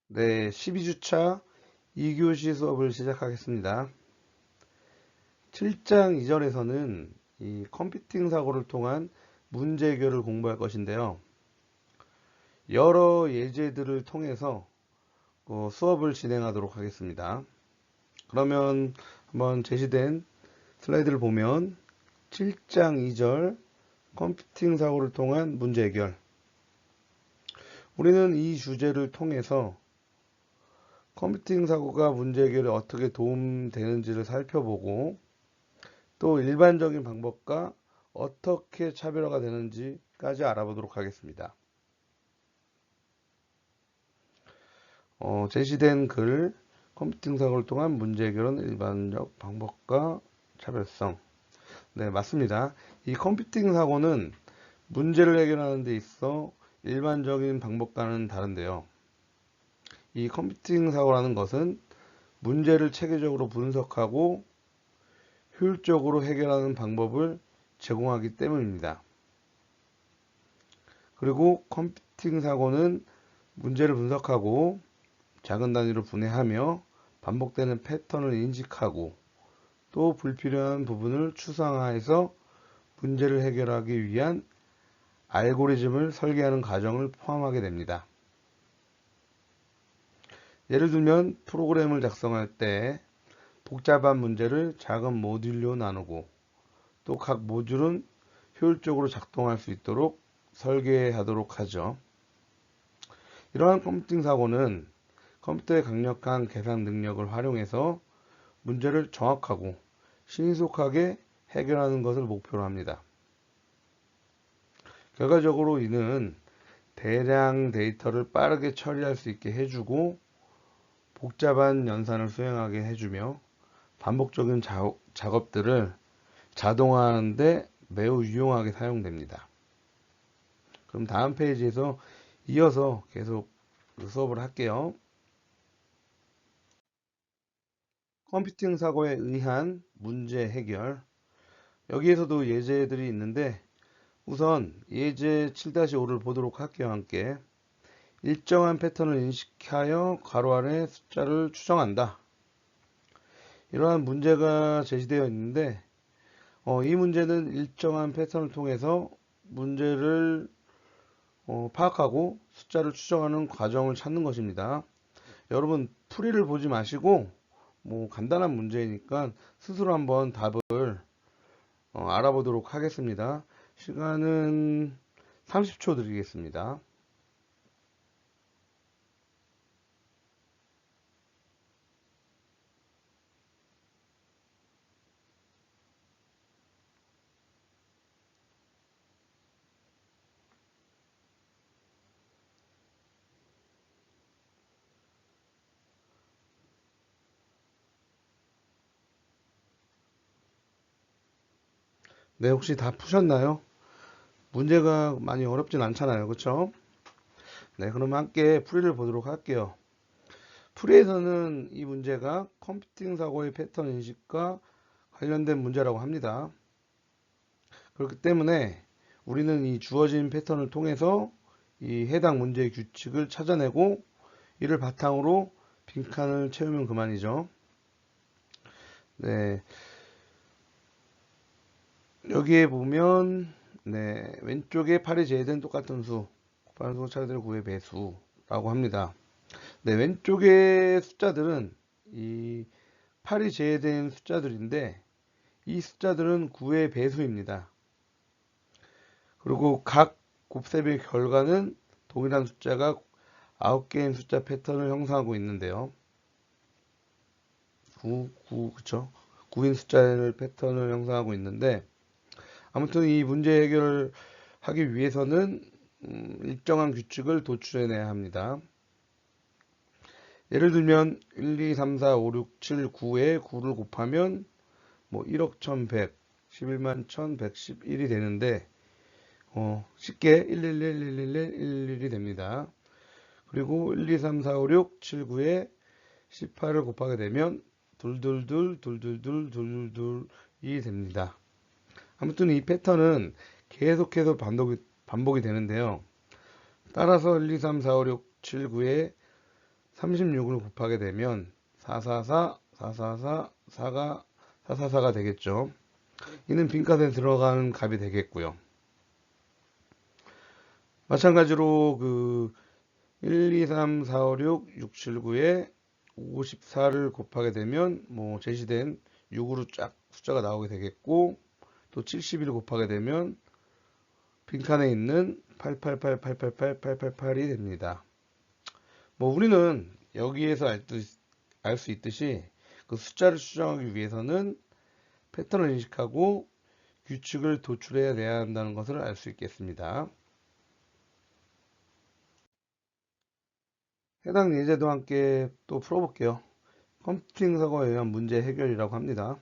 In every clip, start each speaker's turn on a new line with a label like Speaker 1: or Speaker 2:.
Speaker 1: 네, 12주차 2교시 수업을 시작하겠습니다. 7장 이전에서는 이 컴퓨팅 사고를 통한 문제 해결을 공부할 것인데요. 여러 예제들을 통해서 수업을 진행하도록 하겠습니다. 그러면 한번 제시된 슬라이드를 보면 7장 2절 컴퓨팅 사고를 통한 문제 해결. 우리는 이 주제를 통해서 컴퓨팅 사고가 문제 해결에 어떻게 도움되는지를 살펴보고 또 일반적인 방법과 어떻게 차별화가 되는지까지 알아보도록 하겠습니다. 제시된 글, 컴퓨팅 사고를 통한 문제 해결은 일반적 방법과 차별성. 네, 맞습니다. 이 컴퓨팅 사고는 문제를 해결하는 데 있어 일반적인 방법과는 다른데요. 이 컴퓨팅 사고라는 것은 문제를 체계적으로 분석하고 효율적으로 해결하는 방법을 제공하기 때문입니다. 그리고 컴퓨팅 사고는 문제를 분석하고 작은 단위로 분해하며 반복되는 패턴을 인식하고 또 불필요한 부분을 추상화해서 문제를 해결하기 위한 알고리즘을 설계하는 과정을 포함하게 됩니다. 예를 들면 프로그램을 작성할 때 복잡한 문제를 작은 모듈로 나누고 또 각 모듈은 효율적으로 작동할 수 있도록 설계하도록 하죠. 이러한 컴퓨팅 사고는 컴퓨터의 강력한 계산 능력을 활용해서 문제를 정확하고 신속하게 해결하는 것을 목표로 합니다. 결과적으로 이는 대량 데이터를 빠르게 처리할 수 있게 해주고 복잡한 연산을 수행하게 해주며 반복적인 작업들을 자동화하는 데 매우 유용하게 사용됩니다. 그럼 다음 페이지에서 이어서 계속 수업을 할게요. 컴퓨팅 사고에 의한 문제 해결. 여기에서도 예제들이 있는데 우선 예제 7-5를 보도록 할게요. 함께. 일정한 패턴을 인식하여 괄호 안에 숫자를 추정한다. 이러한 문제가 제시되어 있는데 이 문제는 일정한 패턴을 통해서 문제를 파악하고 숫자를 추정하는 과정을 찾는 것입니다. 여러분 풀이를 보지 마시고 간단한 문제이니까 스스로 한번 답을 알아보도록 하겠습니다. 시간은 30초 드리겠습니다. 네, 혹시 다 푸셨나요? 문제가 많이 어렵진 않잖아요. 그렇죠? 네, 그럼 함께 풀이를 보도록 할게요. 풀이에서는 이 문제가 컴퓨팅 사고의 패턴 인식과 관련된 문제라고 합니다. 그렇기 때문에 우리는 이 주어진 패턴을 통해서 이 해당 문제의 규칙을 찾아내고 이를 바탕으로 빈칸을 채우면 그만이죠. 네, 여기에 보면 네, 왼쪽에 8이 제외된 똑같은 수, 곱하는 수 차례대로 9의 배수라고 합니다. 네, 왼쪽의 숫자들은 이 8이 제외된 숫자들인데 이 숫자들은 9의 배수입니다. 그리고 각 곱셈의 결과는 동일한 숫자가 9개인 숫자 패턴을 형성하고 있는데요. 9, 그쵸? 9인 숫자를 패턴을 형성하고 있는데 아무튼 이 문제 해결을 하기 위해서는 일정한 규칙을 도출해내야 합니다. 예를 들면 1, 2, 3, 4, 5, 6, 7, 9에 9를 곱하면 1억 1100, 11만 1111이 되는데 쉽게 1111111이 됩니다. 그리고 1, 2, 3, 4, 5, 6, 7, 9에 18을 곱하게 되면 둘둘둘 둘둘둘 둘둘둘이 됩니다. 아무튼 이 패턴은 계속해서 반복이 되는데요. 따라서 1, 2, 3, 4, 5, 6, 7, 9에 36을 곱하게 되면 444, 444, 4가 444가 되겠죠. 이는 빈칸에 들어가는 값이 되겠고요. 마찬가지로 그 1, 2, 3, 4, 5, 6, 6, 7, 9에 54를 곱하게 되면 뭐 제시된 6으로 쫙 숫자가 나오게 되겠고, 또 71을 곱하게 되면 빈칸에 있는 888, 888, 888이 됩니다. 뭐 우리는 여기에서 알 수 있듯이 그 숫자를 추정하기 위해서는 패턴을 인식하고 규칙을 도출해 내야 한다는 것을 알 수 있겠습니다. 해당 예제도 함께 또 풀어볼게요. 컴퓨팅 사고에 의한 문제 해결이라고 합니다.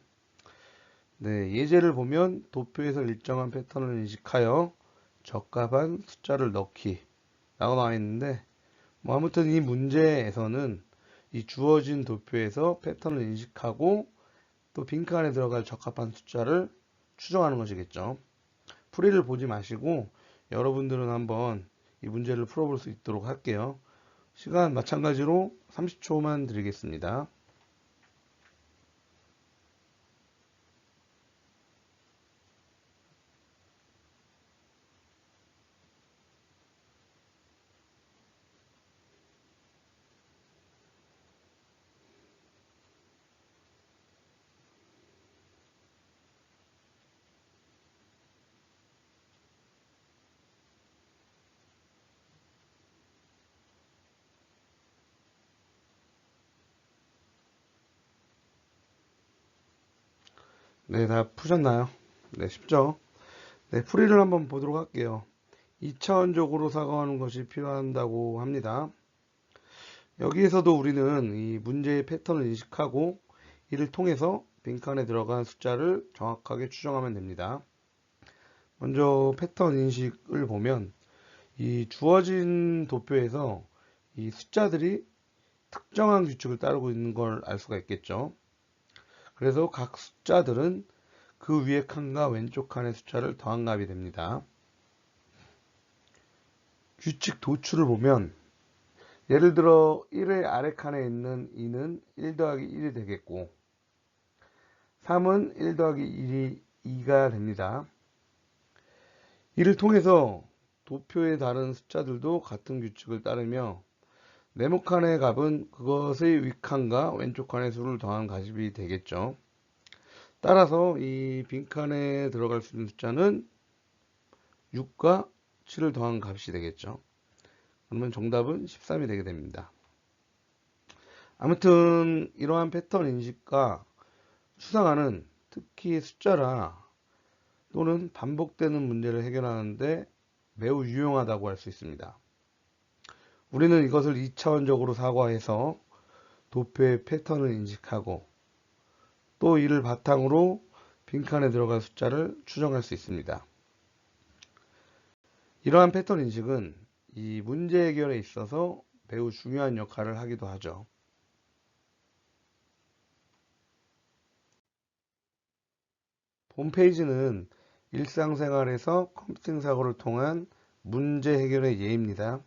Speaker 1: 네, 예제를 보면 도표에서 일정한 패턴을 인식하여 적합한 숫자를 넣기 라고 나와 있는데, 뭐 아무튼 이 문제에서는 이 주어진 도표에서 패턴을 인식하고 또 빈칸에 들어갈 적합한 숫자를 추정하는 것이겠죠. 풀이를 보지 마시고 여러분들은 한번 이 문제를 풀어볼 수 있도록 할게요. 시간 마찬가지로 30초만 드리겠습니다. 네, 다 푸셨나요? 네, 쉽죠? 네, 풀이를 한번 보도록 할게요. 2차원적으로 사고하는 것이 필요한다고 합니다. 여기에서도 우리는 이 문제의 패턴을 인식하고 이를 통해서 빈칸에 들어간 숫자를 정확하게 추정하면 됩니다. 먼저 패턴 인식을 보면 이 주어진 도표에서 이 숫자들이 특정한 규칙을 따르고 있는 걸 알 수가 있겠죠. 그래서 각 숫자들은 그 위의 칸과 왼쪽 칸의 숫자를 더한 값이 됩니다. 규칙 도출을 보면 예를 들어 1의 아래 칸에 있는 2는 1 더하기 1이 되겠고, 3은 1 더하기 1이 2가 됩니다. 이를 통해서 도표의 다른 숫자들도 같은 규칙을 따르며 네모 칸의 값은 그것의 윗칸과 왼쪽 칸의 수를 더한 값이 되겠죠. 따라서 이 빈칸에 들어갈 수 있는 숫자는 6과 7을 더한 값이 되겠죠. 그러면 정답은 13이 되게 됩니다. 아무튼 이러한 패턴 인식과 추상화는 특히 숫자라 또는 반복되는 문제를 해결하는데 매우 유용하다고 할 수 있습니다. 우리는 이것을 2차원적으로 사고해서 도표의 패턴을 인식하고 또 이를 바탕으로 빈칸에 들어갈 숫자를 추정할 수 있습니다. 이러한 패턴 인식은 이 문제 해결에 있어서 매우 중요한 역할을 하기도 하죠. 홈페이지는 일상생활에서 컴퓨팅 사고를 통한 문제 해결의 예입니다.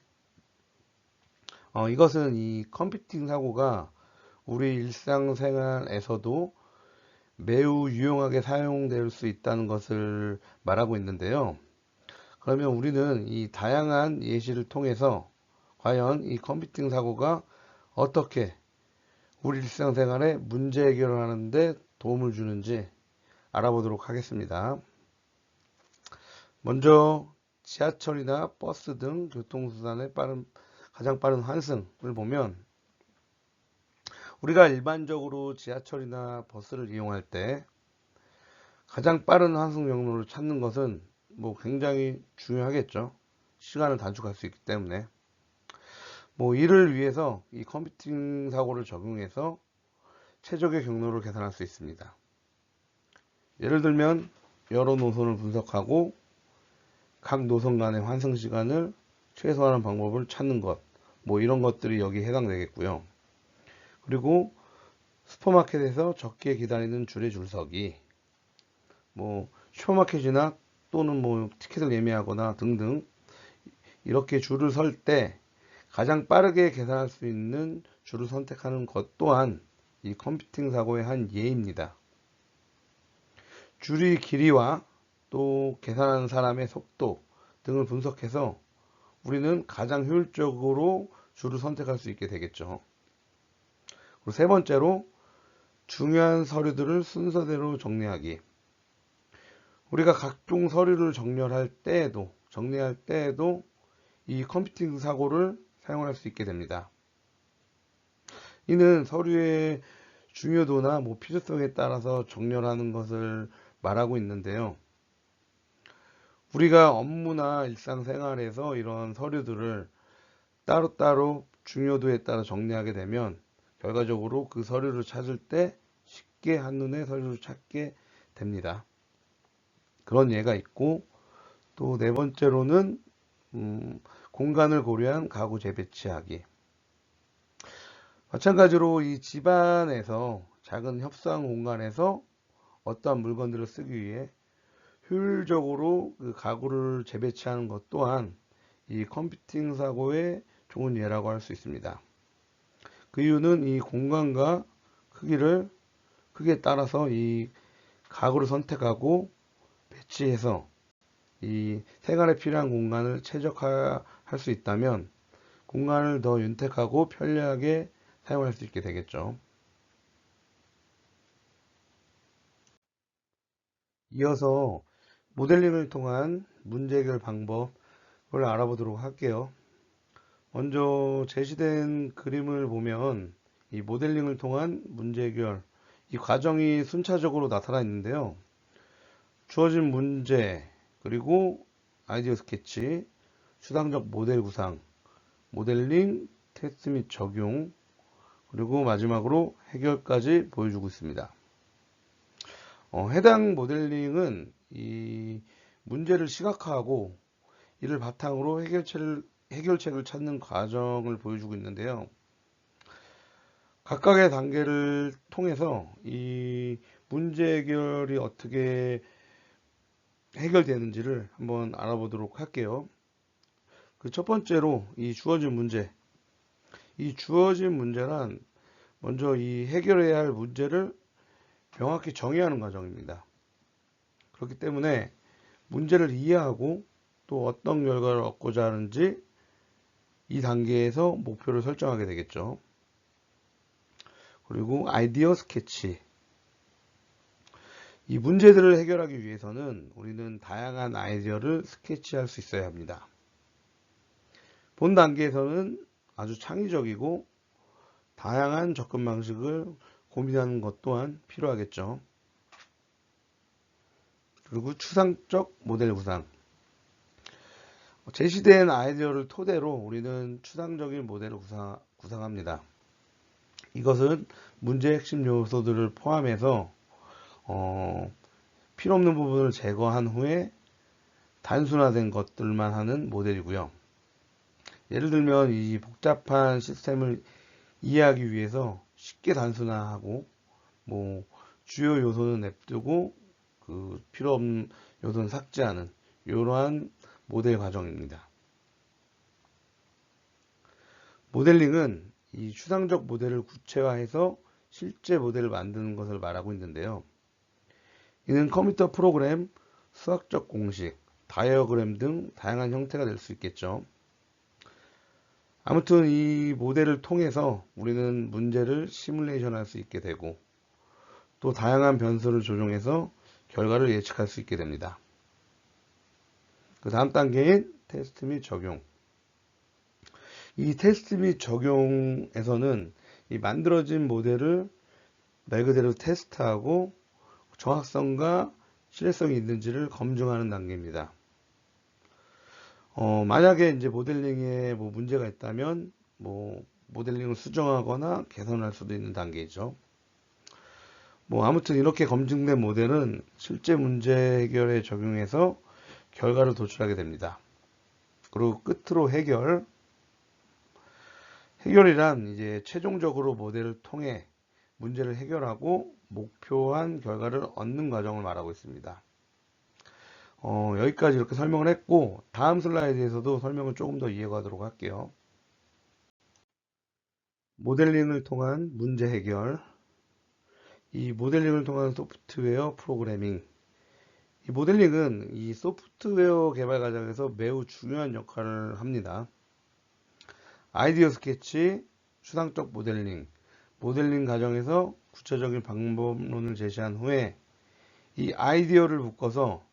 Speaker 1: 이것은 이 컴퓨팅 사고가 우리 일상생활에서도 매우 유용하게 사용될 수 있다는 것을 말하고 있는데요. 그러면 우리는 이 다양한 예시를 통해서 과연 이 컴퓨팅 사고가 어떻게 우리 일상생활에 문제 해결을 하는데 도움을 주는지 알아보도록 하겠습니다. 먼저 지하철이나 버스 등 교통수단의 가장 빠른 환승을 보면, 우리가 일반적으로 지하철이나 버스를 이용할 때 가장 빠른 환승 경로를 찾는 것은 뭐 굉장히 중요하겠죠. 시간을 단축할 수 있기 때문에. 뭐 이를 위해서 이 컴퓨팅 사고를 적용해서 최적의 경로를 계산할 수 있습니다. 예를 들면 여러 노선을 분석하고 각 노선 간의 환승 시간을 최소화하는 방법을 찾는 것, 뭐 이런 것들이 여기에 해당되겠고요. 그리고 슈퍼마켓에서 적게 기다리는 줄에 줄 서기, 뭐 슈퍼마켓이나 또는 뭐 티켓을 예매하거나 등등 이렇게 줄을 설 때 가장 빠르게 계산할 수 있는 줄을 선택하는 것 또한 이 컴퓨팅 사고의 한 예입니다. 줄의 길이와 또 계산하는 사람의 속도 등을 분석해서 우리는 가장 효율적으로 줄을 선택할 수 있게 되겠죠. 그리고 세 번째로 중요한 서류들을 순서대로 정리하기. 우리가 각종 서류를 정리할 때에도 이 컴퓨팅 사고를 사용할 수 있게 됩니다. 이는 서류의 중요도나 필요성에 따라서 정렬하는 것을 말하고 있는데요. 우리가 업무나 일상생활에서 이런 서류들을 따로따로 중요도에 따라 정리하게 되면 결과적으로 그 서류를 찾을 때 쉽게 한눈에 서류를 찾게 됩니다. 그런 예가 있고, 또 네 번째로는 공간을 고려한 가구 재배치하기. 마찬가지로 이 집안에서 작은 협소한 공간에서 어떠한 물건들을 쓰기 위해 효율적으로 그 가구를 재배치하는 것 또한 이 컴퓨팅 사고의 좋은 예라고 할 수 있습니다. 그 이유는 이 공간과 크기에 따라서 이 가구를 선택하고 배치해서 이 생활에 필요한 공간을 최적화할 수 있다면 공간을 더 윤택하고 편리하게 사용할 수 있게 되겠죠. 이어서 모델링을 통한 문제 해결 방법을 알아보도록 할게요. 먼저 제시된 그림을 보면 이 모델링을 통한 문제 해결, 이 과정이 순차적으로 나타나 있는데요. 주어진 문제, 그리고 아이디어 스케치, 추상적 모델 구상, 모델링, 테스트 및 적용, 그리고 마지막으로 해결까지 보여주고 있습니다. 해당 모델링은 이 문제를 시각화하고 이를 바탕으로 해결책을 찾는 과정을 보여주고 있는데요. 각각의 단계를 통해서 이 문제 해결이 어떻게 해결되는지를 한번 알아보도록 할게요. 그 첫 번째로 이 주어진 문제. 이 주어진 문제란 먼저 이 해결해야 할 문제를 명확히 정의하는 과정입니다. 그렇기 때문에 문제를 이해하고 또 어떤 결과를 얻고자 하는지 이 단계에서 목표를 설정하게 되겠죠. 그리고 아이디어 스케치. 이 문제들을 해결하기 위해서는 우리는 다양한 아이디어를 스케치할 수 있어야 합니다. 본 단계에서는 아주 창의적이고 다양한 접근 방식을 고민하는 것 또한 필요하겠죠. 그리고 추상적 모델 구상. 제시된 아이디어를 토대로 우리는 추상적인 모델을 구상합니다. 이것은 문제의 핵심 요소들을 포함해서 필요 없는 부분을 제거한 후에 단순화된 것들만 하는 모델이고요. 예를 들면 이 복잡한 시스템을 이해하기 위해서 쉽게 단순화하고 주요 요소는 냅두고 그 필요 없는 요소는 삭제하는 이러한 모델 과정입니다. 모델링은 이 추상적 모델을 구체화해서 실제 모델을 만드는 것을 말하고 있는데요. 이는 컴퓨터 프로그램, 수학적 공식, 다이어그램 등 다양한 형태가 될 수 있겠죠. 아무튼 이 모델을 통해서 우리는 문제를 시뮬레이션 할 수 있게 되고 또 다양한 변수를 조정해서 결과를 예측할 수 있게 됩니다. 그 다음 단계인 테스트 및 적용. 이 테스트 및 적용에서는 이 만들어진 모델을 말 그대로 테스트하고 정확성과 신뢰성이 있는지를 검증하는 단계입니다. 만약에 이제 모델링에 문제가 있다면 모델링을 수정하거나 개선할 수도 있는 단계이죠. 아무튼 이렇게 검증된 모델은 실제 문제 해결에 적용해서 결과를 도출하게 됩니다. 그리고 끝으로 해결이란 이제 최종적으로 모델을 통해 문제를 해결하고 목표한 결과를 얻는 과정을 말하고 있습니다. 여기까지 이렇게 설명을 했고 다음 슬라이드에서도 설명을 조금 더 이어가도록 할게요. 모델링을 통한 문제 해결, 이 모델링을 통한 소프트웨어 프로그래밍. 이 모델링은 이 소프트웨어 개발 과정에서 매우 중요한 역할을 합니다. 아이디어 스케치, 추상적 모델링, 모델링 과정에서 구체적인 방법론을 제시한 후에 이 아이디어를 묶어서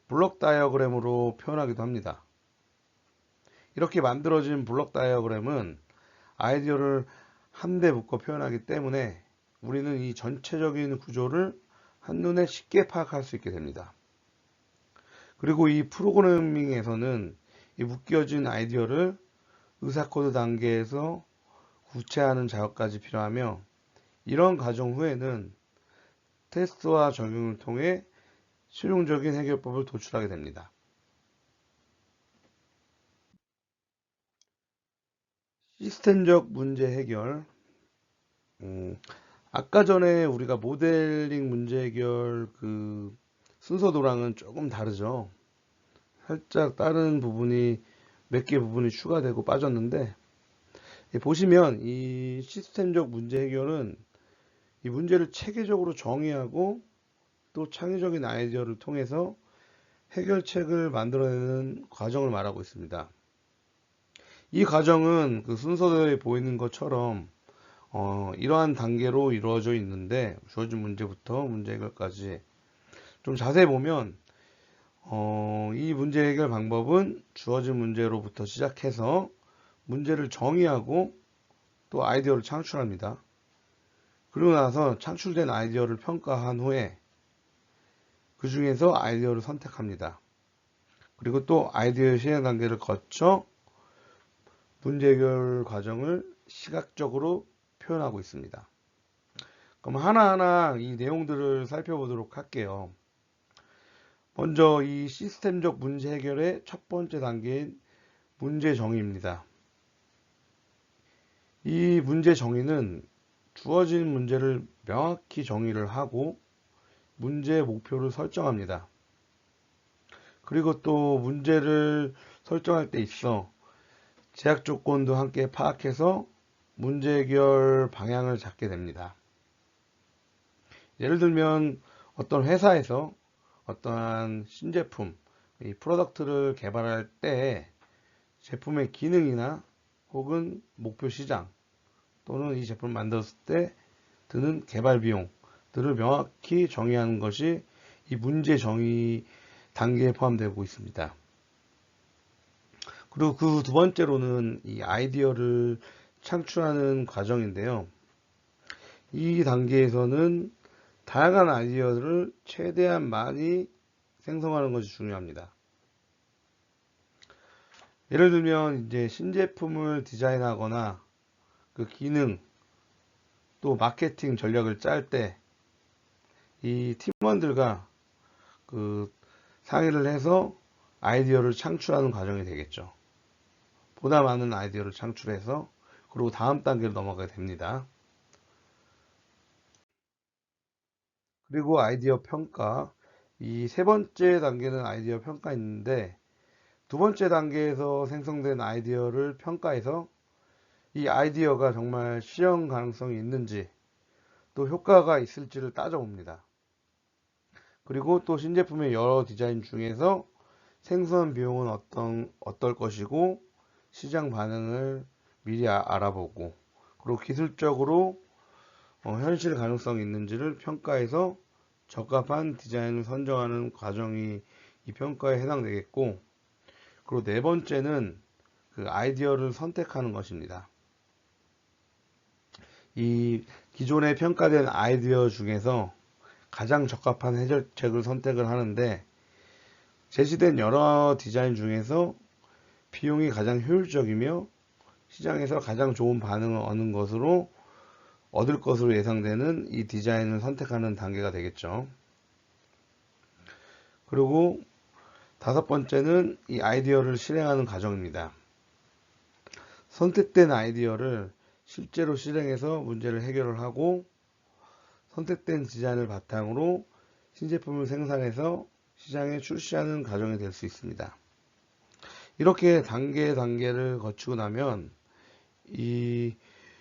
Speaker 1: 블록 다이어그램으로 표현하기도 합니다. 이렇게 만들어진 블록 다이어그램은 아이디어를 한데 묶어 표현하기 때문에 우리는 이 전체적인 구조를 한눈에 쉽게 파악할 수 있게 됩니다. 그리고 이 프로그래밍에서는 이 묶여진 아이디어를 의사코드 단계에서 구체화하는 작업까지 필요하며, 이런 과정 후에는 테스트와 적용을 통해 실용적인 해결법을 도출하게 됩니다. 시스템적 문제 해결. 아까 전에 우리가 모델링 문제 해결 그 순서도랑은 조금 다르죠. 살짝 다른 부분이 몇 개 부분이 추가되고 빠졌는데, 보시면 이 시스템적 문제 해결은 이 문제를 체계적으로 정의하고 또 창의적인 아이디어를 통해서 해결책을 만들어내는 과정을 말하고 있습니다. 이 과정은 그 순서대로 보이는 것처럼 이러한 단계로 이루어져 있는데, 주어진 문제부터 문제 해결까지 좀 자세히 보면 이 문제 해결 방법은 주어진 문제로부터 시작해서 문제를 정의하고 또 아이디어를 창출합니다. 그리고 나서 창출된 아이디어를 평가한 후에 그 중에서 아이디어를 선택합니다. 그리고 또 아이디어 실행 단계를 거쳐 문제 해결 과정을 시각적으로 표현하고 있습니다. 그럼 하나하나 이 내용들을 살펴보도록 할게요. 먼저 이 시스템적 문제 해결의 첫 번째 단계인 문제 정의입니다. 이 문제 정의는 주어진 문제를 명확히 정의를 하고 문제의 목표를 설정합니다. 그리고 또 문제를 설정할 때 있어 제약 조건도 함께 파악해서 문제 해결 방향을 잡게 됩니다. 예를 들면 어떤 회사에서 어떠한 신제품, 이 프로덕트를 개발할 때 제품의 기능이나 혹은 목표 시장 또는 이 제품을 만들었을 때 드는 개발 비용들을 명확히 정의하는 것이 이 문제 정의 단계에 포함되고 있습니다. 그리고 그 두 번째로는 이 아이디어를 창출하는 과정인데요. 이 단계에서는 다양한 아이디어를 최대한 많이 생성하는 것이 중요합니다. 예를 들면 이제 신제품을 디자인하거나 그 기능 또 마케팅 전략을 짤 때 이 팀원들과 그 상의를 해서 아이디어를 창출하는 과정이 되겠죠. 보다 많은 아이디어를 창출해서 그리고 다음 단계로 넘어가게 됩니다. 그리고 아이디어 평가. 이 세 번째 단계는 아이디어 평가인데, 두 번째 단계에서 생성된 아이디어를 평가해서 이 아이디어가 정말 실현 가능성이 있는지 또 효과가 있을지를 따져봅니다. 그리고 또 신제품의 여러 디자인 중에서 생성 비용은 어떨 것이고 시장 반응을 미리 알아보고 그리고 기술적으로 현실 가능성이 있는지를 평가해서 적합한 디자인을 선정하는 과정이 이 평가에 해당되겠고, 그리고 네 번째는 그 아이디어를 선택하는 것입니다. 이 기존에 평가된 아이디어 중에서 가장 적합한 해결책을 선택을 하는데, 제시된 여러 디자인 중에서 비용이 가장 효율적이며 시장에서 가장 좋은 반응을 얻을 것으로 예상되는 이 디자인을 선택하는 단계가 되겠죠. 그리고 다섯 번째는 이 아이디어를 실행하는 과정입니다. 선택된 아이디어를 실제로 실행해서 문제를 해결을 하고 선택된 디자인을 바탕으로 신제품을 생산해서 시장에 출시하는 과정이 될 수 있습니다. 이렇게 단계를 거치고 나면 이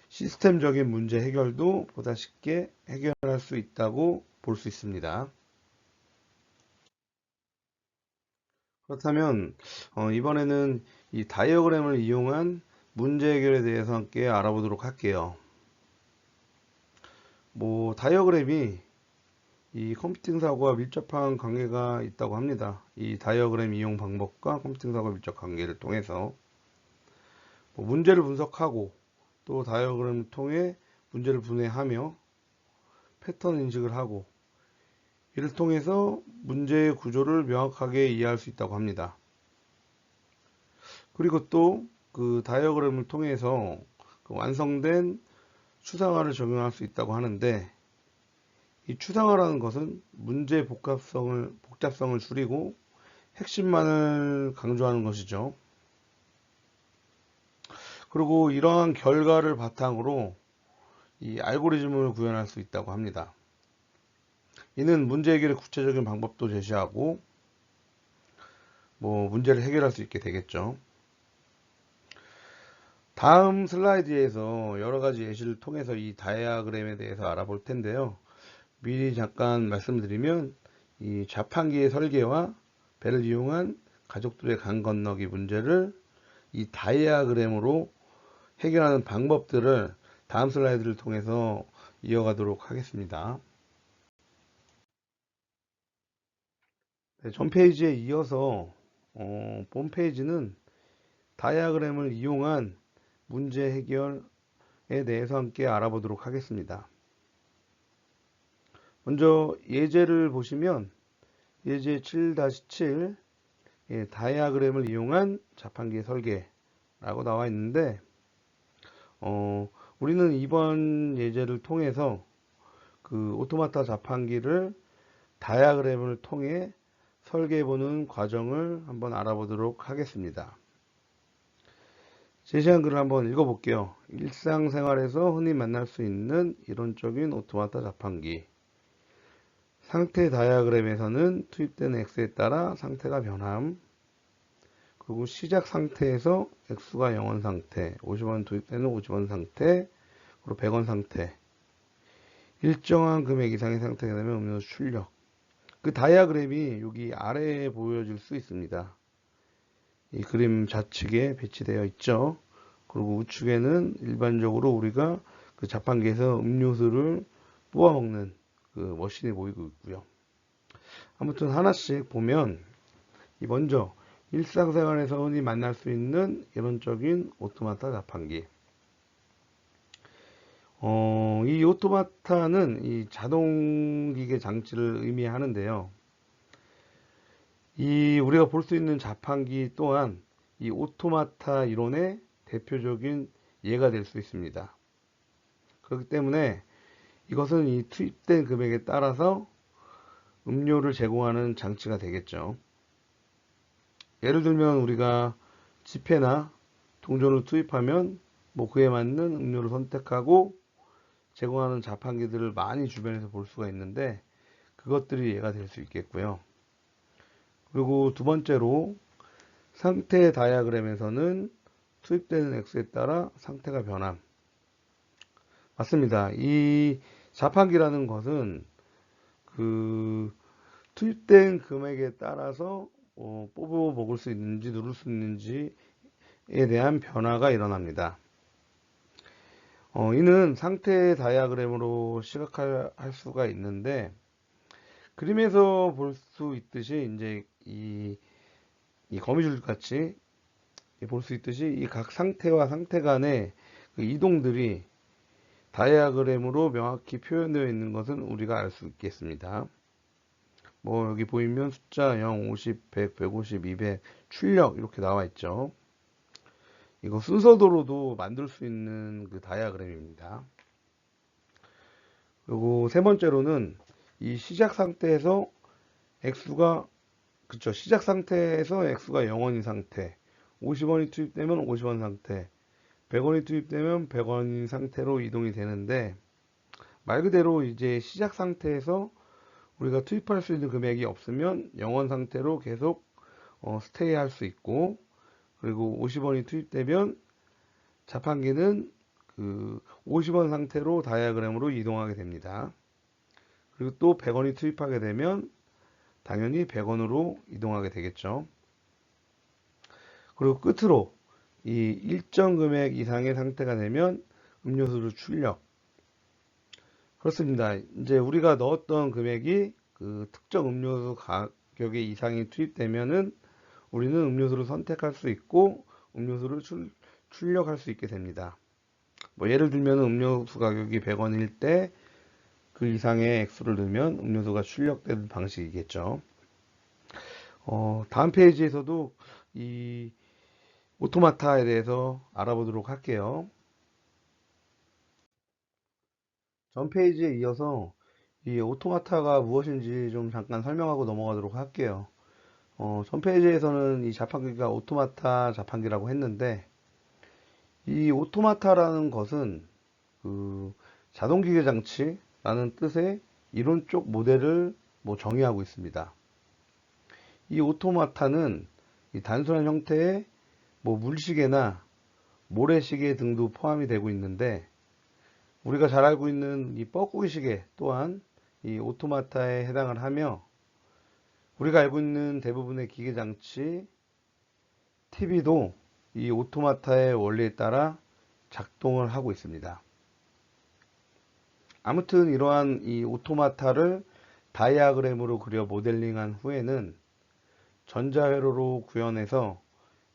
Speaker 1: 시스템적인 문제 해결도 보다 쉽게 해결할 수 있다고 볼 수 있습니다. 그렇다면 이번에는 이 다이어그램을 이용한 문제 해결에 대해서 함께 알아보도록 할게요. 다이어그램이 이 컴퓨팅 사고와 밀접한 관계가 있다고 합니다. 이 다이어그램 이용 방법과 컴퓨팅 사고와 밀접 관계를 통해서 문제를 분석하고 또 다이어그램을 통해 문제를 분해하며 패턴 인식을 하고 이를 통해서 문제의 구조를 명확하게 이해할 수 있다고 합니다. 그리고 또 그 다이어그램을 통해서 그 완성된 추상화를 적용할 수 있다고 하는데, 이 추상화라는 것은 문제의 복잡성을 줄이고 핵심만을 강조하는 것이죠. 그리고 이러한 결과를 바탕으로 이 알고리즘을 구현할 수 있다고 합니다. 이는 문제 해결의 구체적인 방법도 제시하고 문제를 해결할 수 있게 되겠죠. 다음 슬라이드에서 여러 가지 예시를 통해서 이 다이어그램에 대해서 알아볼 텐데요. 미리 잠깐 말씀드리면 이 자판기의 설계와 배를 이용한 가족들의 강 건너기 문제를 이 다이어그램으로 해결하는 방법들을 다음 슬라이드를 통해서 이어가도록 하겠습니다. 네, 전 페이지에 이어서 본 페이지는 다이어그램을 이용한 문제 해결에 대해서 함께 알아보도록 하겠습니다. 먼저 예제를 보시면 예제 7-7 다이어그램을 이용한 자판기 설계라고 나와 있는데, 우리는 이번 예제를 통해서 그 오토마타 자판기를 다이어그램을 통해 설계해보는 과정을 한번 알아보도록 하겠습니다. 제시한 글을 한번 읽어볼게요. 일상생활에서 흔히 만날 수 있는 이론적인 오토마타 자판기. 상태 다이어그램에서는 투입된 X에 따라 상태가 변함. 그리고 시작 상태에서 X가 0원 상태, 50원 투입되는 50원 상태, 그리고 100원 상태. 일정한 금액 이상의 상태가 되면 음료수 출력. 그 다이어그램이 여기 아래에 보여질 수 있습니다. 이 그림 좌측에 배치되어 있죠. 그리고 우측에는 일반적으로 우리가 그 자판기에서 음료수를 뽑아 먹는 그 머신이 보이고 있고요. 아무튼 하나씩 보면 먼저 일상생활에서 흔히 만날 수 있는 이론적인 오토마타 자판기. 이 오토마타는 이 자동기계 장치를 의미하는데요. 우리가 볼 수 있는 자판기 또한 이 오토마타 이론의 대표적인 예가 될 수 있습니다. 그렇기 때문에 이것은 이 투입된 금액에 따라서 음료를 제공하는 장치가 되겠죠. 예를 들면 우리가 지폐나 동전을 투입하면 그에 맞는 음료를 선택하고 제공하는 자판기들을 많이 주변에서 볼 수가 있는데, 그것들이 예가 될 수 있겠고요. 그리고 두 번째로 상태 다이어그램에서는 투입되는 X에 따라 상태가 변함. 맞습니다. 이 자판기라는 것은 그 투입된 금액에 따라서 뽑아 먹을 수 있는지 누를 수 있는지에 대한 변화가 일어납니다. 이는 상태 다이어그램으로 시각할 수가 있는데, 그림에서 볼 수 있듯이 이제 이 거미줄 같이 볼 수 있듯이 이 각 상태와 상태 간의 그 이동들이 다이어그램으로 명확히 표현되어 있는 것은 우리가 알 수 있겠습니다. 여기 보이면 숫자 0, 50, 100, 150, 200, 출력 이렇게 나와 있죠. 이거 순서도로도 만들 수 있는 그 다이어그램입니다. 그리고 세 번째로는 이 시작 상태에서 X가 시작 상태에서 X가 0원인 상태, 50원이 투입되면 50원 상태, 100원이 투입되면 100원인 상태로 이동이 되는데, 말 그대로 이제 시작 상태에서 우리가 투입할 수 있는 금액이 없으면 0원 상태로 계속 스테이 할 수 있고, 그리고 50원이 투입되면 자판기는 그 50원 상태로 다이아그램으로 이동하게 됩니다. 그리고 또 100원이 투입하게 되면 당연히 100원으로 이동하게 되겠죠. 그리고 끝으로 이 일정 금액 이상의 상태가 되면 음료수를 출력. 그렇습니다. 이제 우리가 넣었던 금액이 그 특정 음료수 가격의 이상이 투입되면은 우리는 음료수를 선택할 수 있고 음료수를 출력할 수 있게 됩니다. 뭐 예를 들면 음료수 가격이 100원일 때 그 이상의 액수를 넣으면 음료수가 출력되는 방식이겠죠. 다음 페이지에서도 이 오토마타에 대해서 알아보도록 할게요. 전 페이지에 이어서 이 오토마타가 무엇인지 좀 잠깐 설명하고 넘어가도록 할게요. 전 페이지에서는 이 자판기가 오토마타 자판기라고 했는데 이 오토마타라는 것은 그 자동기계 장치라는 뜻의 이론적 모델을 뭐 정의하고 있습니다. 이 오토마타는 이 단순한 형태의 뭐 물시계나 모래시계 등도 포함이 되고 있는데 우리가 잘 알고 있는 이 뻐꾸기 시계 또한 이 오토마타에 해당을 하며 우리가 알고 있는 대부분의 기계 장치, TV도 이 오토마타의 원리에 따라 작동을 하고 있습니다. 아무튼 이러한 이 오토마타를 다이아그램으로 그려 모델링한 후에는 전자회로로 구현해서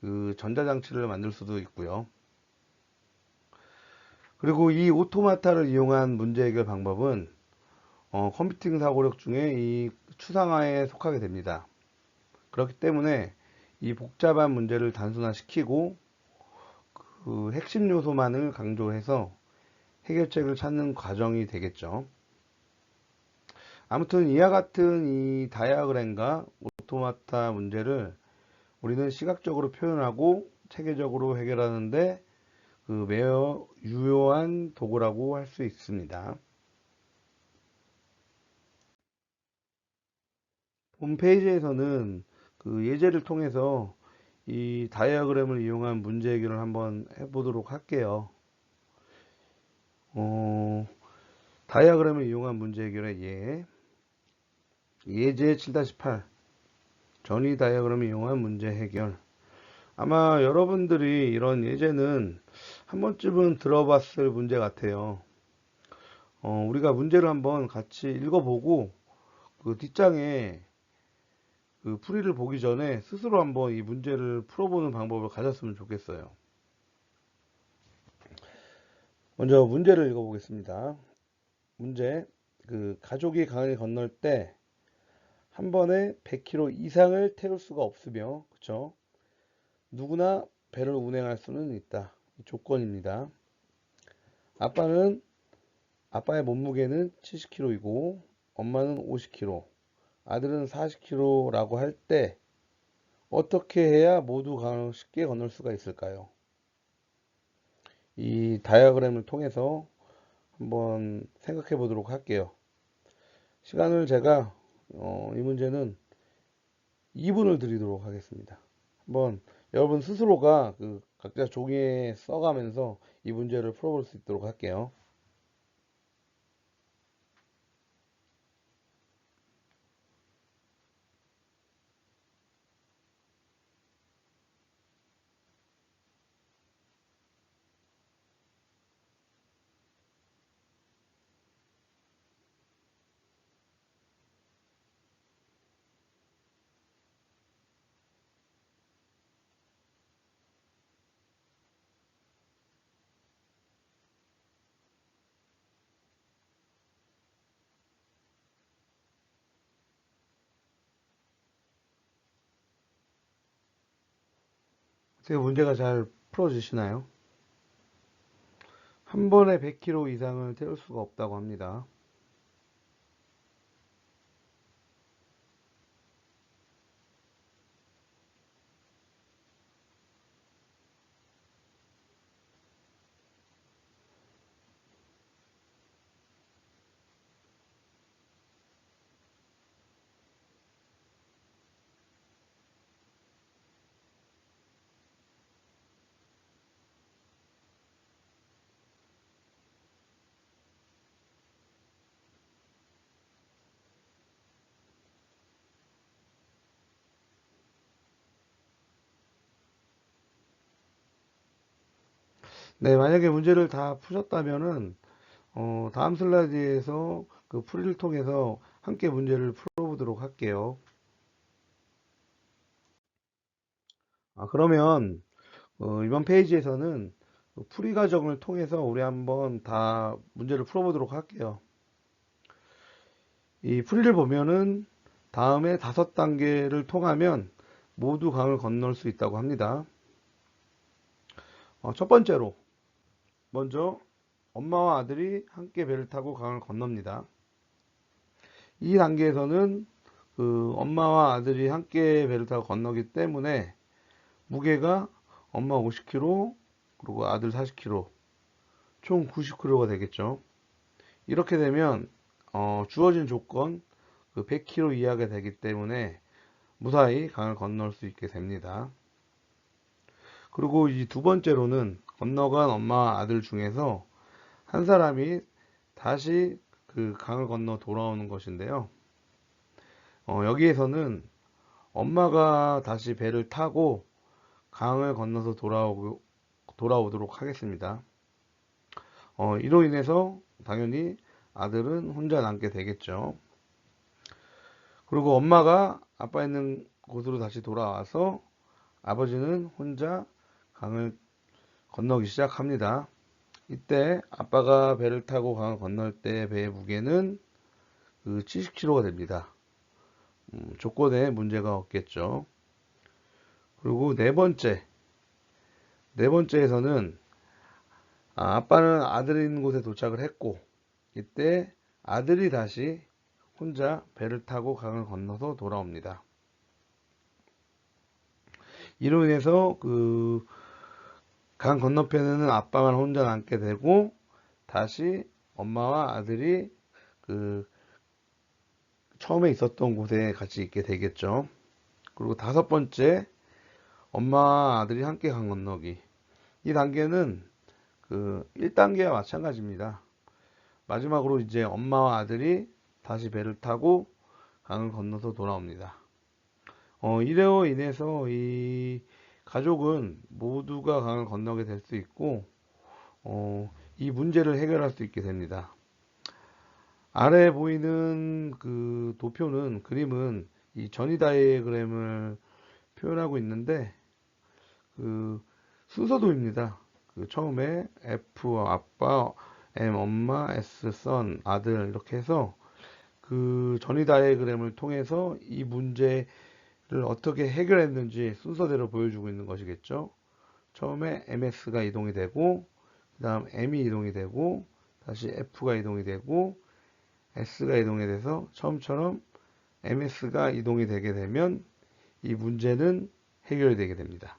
Speaker 1: 그 전자장치를 만들 수도 있고요. 그리고 이 오토마타를 이용한 문제 해결 방법은 컴퓨팅 사고력 중에 이 추상화에 속하게 됩니다. 그렇기 때문에 이 복잡한 문제를 단순화시키고 그 핵심 요소만을 강조해서 해결책을 찾는 과정이 되겠죠. 아무튼 이와 같은 이 다이아그램과 오토마타 문제를 우리는 시각적으로 표현하고 체계적으로 해결하는데 그 매우 유효한 도구라고 할 수 있습니다. 홈페이지에서는 그 예제를 통해서 이 다이아그램을 이용한 문제 해결을 한번 해보도록 할게요. 다이아그램을 이용한 문제 해결의 예제 7-8 전위 다이아그램을 이용한 문제 해결. 아마 여러분들이 이런 예제는 한 번쯤은 들어봤을 문제 같아요. 우리가 문제를 한번 같이 읽어보고 그 뒷장에 그 풀이를 보기 전에 스스로 한번 이 문제를 풀어보는 방법을 가졌으면 좋겠어요. 먼저 문제를 읽어보겠습니다. 문제, 그 가족이 강을 건널 때 한 번에 100km 이상을 태울 수가 없으며, 그쵸? 누구나 배를 운행할 수는 있다. 조건입니다. 아빠의 몸무게는 70kg이고 엄마는 50kg, 아들은 40kg라고 할 때 어떻게 해야 모두 강을 쉽게 건널 수가 있을까요? 이 다이어그램을 통해서 한번 생각해 보도록 할게요. 시간을 제가 이 문제는 2분을 드리도록 하겠습니다. 한번 여러분 스스로가 그 각자 종이에 써가면서 이 문제를 풀어볼 수 있도록 할게요. 어떻게 문제가 잘 풀어지시나요? 한 번에 100km 이상을 태울 수가 없다고 합니다. 네, 만약에 문제를 다 푸셨다면은 다음 슬라이드에서 그 풀이를 통해서 함께 문제를 풀어보도록 할게요. 그러면 이번 페이지에서는 그 풀이 과정을 통해서 우리 한번 다 문제를 풀어보도록 할게요. 이 풀이를 보면은 다음에 5단계를 통하면 모두 강을 건널 수 있다고 합니다. 첫 번째로 먼저 엄마와 아들이 함께 배를 타고 강을 건넙니다. 이 단계에서는 그 엄마와 아들이 함께 배를 타고 건너기 때문에 무게가 엄마 50kg 그리고 아들 40kg 총 90kg가 되겠죠. 이렇게 되면 주어진 조건 그 100kg 이하가 되기 때문에 무사히 강을 건널 수 있게 됩니다. 그리고 이 두 번째로는 건너간 엄마와 아들 중에서 한 사람이 다시 그 강을 건너 돌아오는 것인데요. 여기에서는 엄마가 다시 배를 타고 강을 건너서 돌아오도록 하겠습니다. 이로 인해서 당연히 아들은 혼자 남게 되겠죠. 그리고 엄마가 아빠 있는 곳으로 다시 돌아와서 아버지는 혼자 강을 건너기 시작합니다. 이때 아빠가 배를 타고 강을 건널 때 배의 무게는 그 70kg가 됩니다. 조건에 문제가 없겠죠. 그리고 네 번째에서는 아빠는 아들이 있는 곳에 도착을 했고 이때 아들이 다시 혼자 배를 타고 강을 건너서 돌아옵니다. 이로 인해서 그 강 건너편에는 아빠만 혼자 남게 되고 다시 엄마와 아들이 그 처음에 있었던 곳에 같이 있게 되겠죠. 그리고 다섯 번째, 엄마와 아들이 함께 강 건너기. 이 단계는 그 1단계와 마찬가지입니다. 마지막으로 이제 엄마와 아들이 다시 배를 타고 강을 건너서 돌아옵니다. 이로 인해서 이 가족은 모두가 강을 건너게 될 수 있고, 이 문제를 해결할 수 있게 됩니다. 아래에 보이는 그 도표는, 그림은 이 전이 다이어그램을 표현하고 있는데, 그 순서도입니다. 그 처음에 F 아빠, M 엄마, S 선 아들 이렇게 해서 그 전이 다이어그램을 통해서 이 문제를 어떻게 해결했는지 순서대로 보여주고 있는 것이겠죠. 처음에 MS가 이동이 되고 그 다음 M이 이동이 되고 다시 F가 이동이 되고 S가 이동이 돼서 처음처럼 MS가 이동이 되게 되면 이 문제는 해결이 되게 됩니다.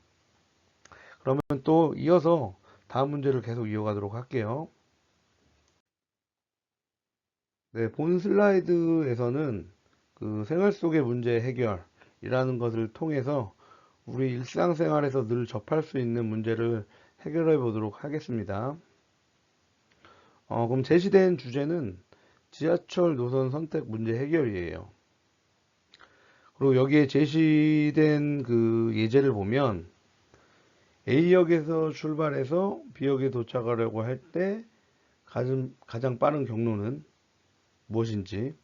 Speaker 1: 그러면 또 이어서 다음 문제를 계속 이어가도록 할게요. 네, 본 슬라이드에서는 그 생활 속의 문제 해결이라는 것을 통해서 우리 일상생활에서 늘 접할 수 있는 문제를 해결해 보도록 하겠습니다. 그럼 제시된 주제는 지하철 노선 선택 문제 해결이에요. 그리고 여기에 제시된 그 예제를 보면 A역에서 출발해서 B역에 도착하려고 할 때 가장 빠른 경로는 무엇인지,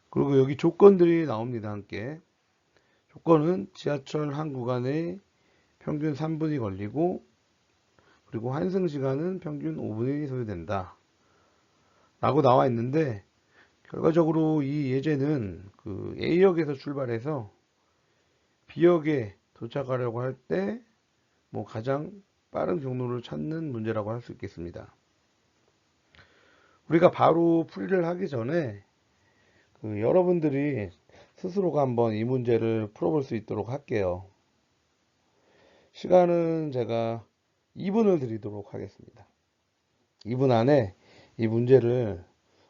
Speaker 1: 그리고 여기 조건들이 나옵니다. 함께 조건은 지하철 한 구간에 평균 3분이 걸리고 그리고 환승 시간은 평균 5분이 소요된다 라고 나와 있는데, 결과적으로 이 예제는 그 A역에서 출발해서 B역에 도착하려고 할 때 뭐 가장 빠른 경로를 찾는 문제라고 할 수 있겠습니다. 우리가 바로 풀이를 하기 전에 그 여러분들이 스스로가 한번 이 문제를 풀어볼 수 있도록 할게요. 시간은 제가 2분을 드리도록 하겠습니다. 2분 안에 이 문제를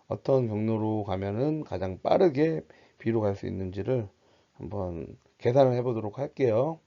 Speaker 1: 어떤 경로로 가면은 가장 빠르게 B로 갈 수 있는지를 한번 계산을 해보도록 할게요.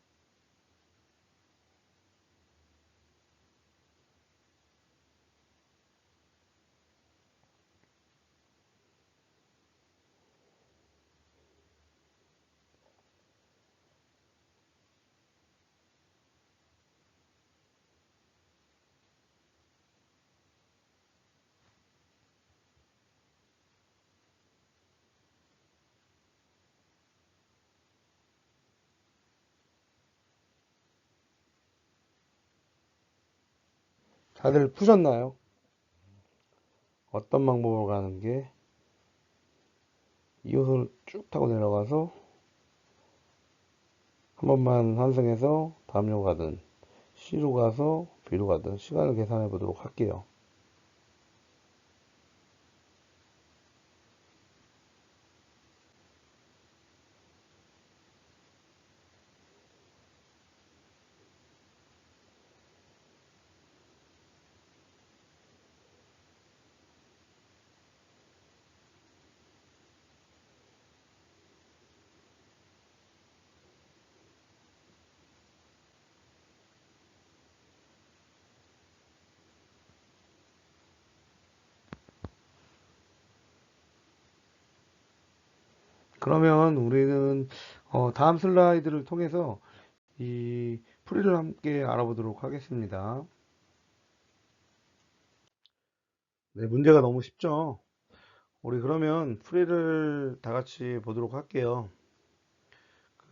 Speaker 1: 다들 푸셨나요? 어떤 방법으로 가는 게 2호선을 쭉 타고 내려가서 한 번만 환승해서 다음역 가든 C로 가서 B로 가든 시간을 계산해 보도록 할게요. 그러면 우리는 다음 슬라이드를 통해서 이 풀이를 함께 알아보도록 하겠습니다. 네, 문제가 너무 쉽죠? 우리 그러면 풀이를 다 같이 보도록 할게요.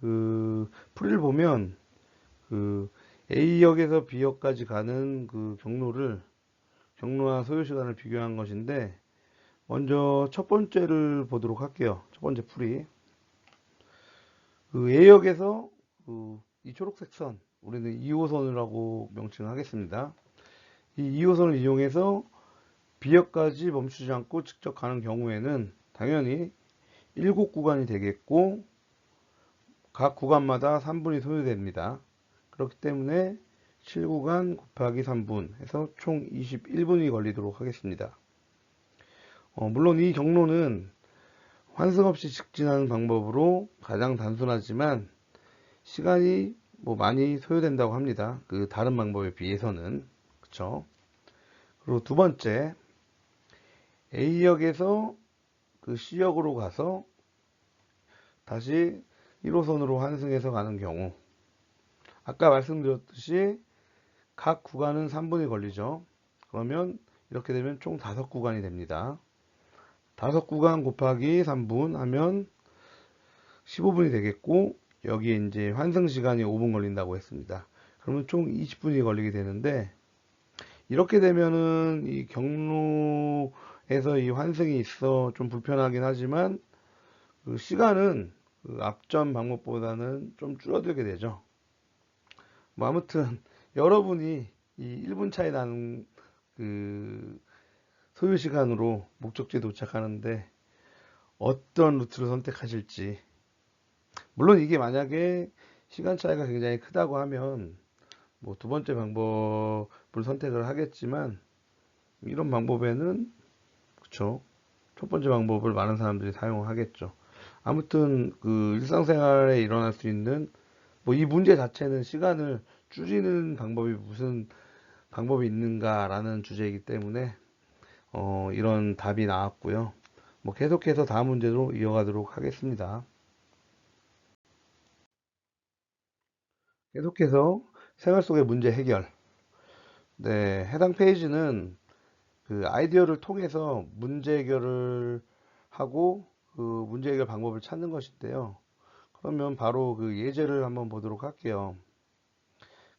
Speaker 1: 풀이를 보면 그 A역에서 B역까지 가는 그 경로와 소요 시간을 비교한 것인데, 먼저 첫 번째를 보도록 할게요. 첫 번째 풀이. A역에서 이 초록색 선, 우리는 2호선이라고 명칭하겠습니다. 이 2호선을 이용해서 B역까지 멈추지 않고 직접 가는 경우에는 당연히 7 구간이 되겠고, 각 구간마다 3분이 소요됩니다. 그렇기 때문에 7구간 곱하기 3분 해서 총 21분이 걸리도록 하겠습니다. 물론 이 경로는 환승 없이 직진하는 방법으로 가장 단순하지만 시간이 많이 소요된다고 합니다. 그 다른 방법에 비해서는. 그쵸? 그리고 두 번째, A역에서 그 C역으로 가서 다시 1호선으로 환승해서 가는 경우, 아까 말씀드렸듯이 각 구간은 3분이 걸리죠. 그러면 이렇게 되면 총 5구간이 됩니다. 5구간 곱하기 3분 하면 15분이 되겠고, 여기에 이제 환승 시간이 5분 걸린다고 했습니다. 그러면 총 20분이 걸리게 되는데, 이렇게 되면은 이 경로에서 이 환승이 있어 좀 불편하긴 하지만 그 시간은 그 앞전 방법보다는 좀 줄어들게 되죠. 아무튼 여러분이 이 1분 차이 나는 그 소요 시간으로 목적지에 도착하는데 어떤 루트를 선택하실지, 물론 이게 만약에 시간 차이가 굉장히 크다고 하면 두 번째 방법을 선택을 하겠지만, 이런 방법에는 그쵸, 첫 번째 방법을 많은 사람들이 사용하겠죠. 아무튼 그 일상생활에 일어날 수 있는 이 문제 자체는 시간을 줄이는 방법이 무슨 방법이 있는가라는 주제이기 때문에 이런 답이 나왔고요. 계속해서 다음 문제로 이어가도록 하겠습니다. 계속해서 생활 속의 문제 해결. 네, 해당 페이지는 그 아이디어를 통해서 문제 해결을 하고 그 문제 해결 방법을 찾는 것인데요. 그러면 바로 그 예제를 한번 보도록 할게요.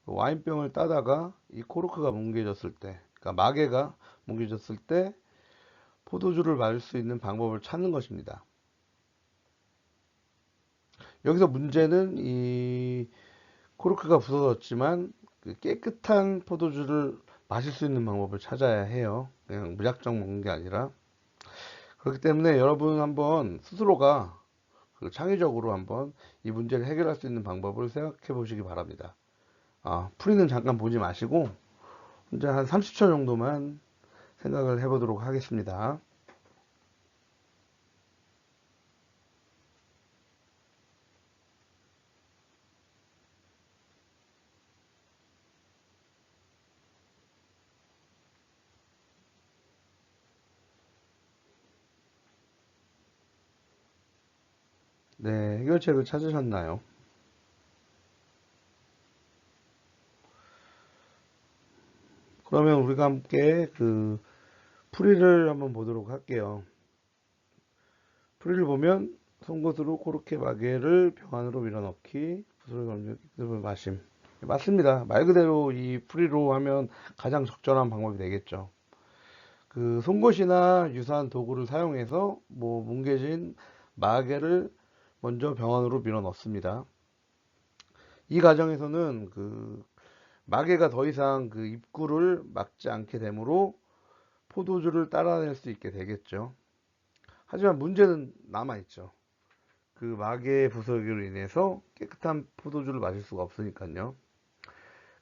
Speaker 1: 와인병을 따다가 이 코르크가 뭉개졌을 때, 그러니까 마개가 뭉개졌을 때 포도주를 마실 수 있는 방법을 찾는 것입니다. 여기서 문제는 이 코르크가 부서졌지만 그 깨끗한 포도주를 마실 수 있는 방법을 찾아야 해요. 그냥 무작정 먹는 게 아니라. 그렇기 때문에 여러분 한번 스스로가 그 창의적으로 한번 이 문제를 해결할 수 있는 방법을 생각해 보시기 바랍니다. 풀이는 잠깐 보지 마시고 혼자 한 30초 정도만 생각을 해 보도록 하겠습니다. 네, 해결책을 찾으셨나요? 그러면 우리가 함께 그 풀이를 한번 보도록 할게요. 풀이를 보면 송곳으로 코르케 마개를 병 안으로 밀어넣기, 붓으로 걸며 깨끗을 마심. 맞습니다. 말 그대로 이 프리로 하면 가장 적절한 방법이 되겠죠. 그 송곳이나 유사한 도구를 사용해서 뭐 뭉개진 마개를 먼저 병 안으로 밀어 넣습니다. 이 과정에서는 그 마개가 더 이상 그 입구를 막지 않게 되므로 포도주를 따라낼 수 있게 되겠죠. 하지만 문제는 남아있죠. 그 마개 부서기로 인해서 깨끗한 포도주를 마실 수가 없으니까요.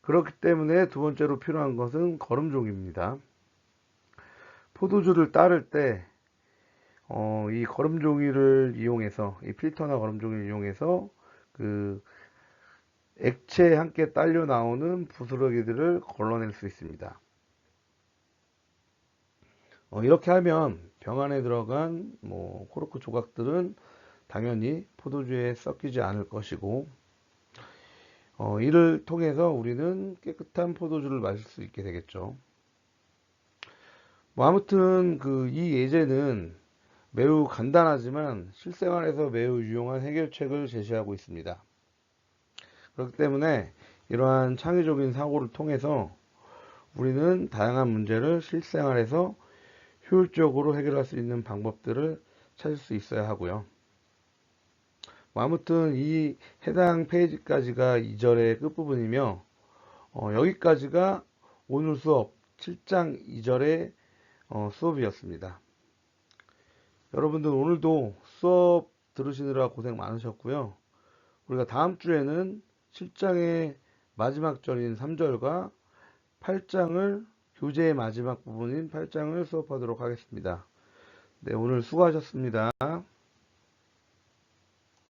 Speaker 1: 그렇기 때문에 두 번째로 필요한 것은 거름종입니다. 포도주를 따를 때, 이 거름종이를 이용해서, 이 필터나 거름종이를 이용해서 그 액체에 함께 딸려 나오는 부스러기들을 걸러낼 수 있습니다. 이렇게 하면 병 안에 들어간 뭐 코르크 조각들은 당연히 포도주에 섞이지 않을 것이고, 이를 통해서 우리는 깨끗한 포도주를 마실 수 있게 되겠죠. 뭐 아무튼 그 이 예제는 매우 간단하지만 실생활에서 매우 유용한 해결책을 제시하고 있습니다. 그렇기 때문에 이러한 창의적인 사고를 통해서 우리는 다양한 문제를 실생활에서 효율적으로 해결할 수 있는 방법들을 찾을 수 있어야 하고요. 뭐 아무튼 이 해당 페이지까지가 2절의 끝부분이며, 여기까지가 오늘 수업 7장 2절의 수업이었습니다. 여러분들 오늘도 수업 들으시느라 고생 많으셨고요. 우리가 다음 주에는 7장의 마지막 절인 3절과 8장을 교재의 마지막 부분인 8장을 수업하도록 하겠습니다. 네, 오늘 수고하셨습니다.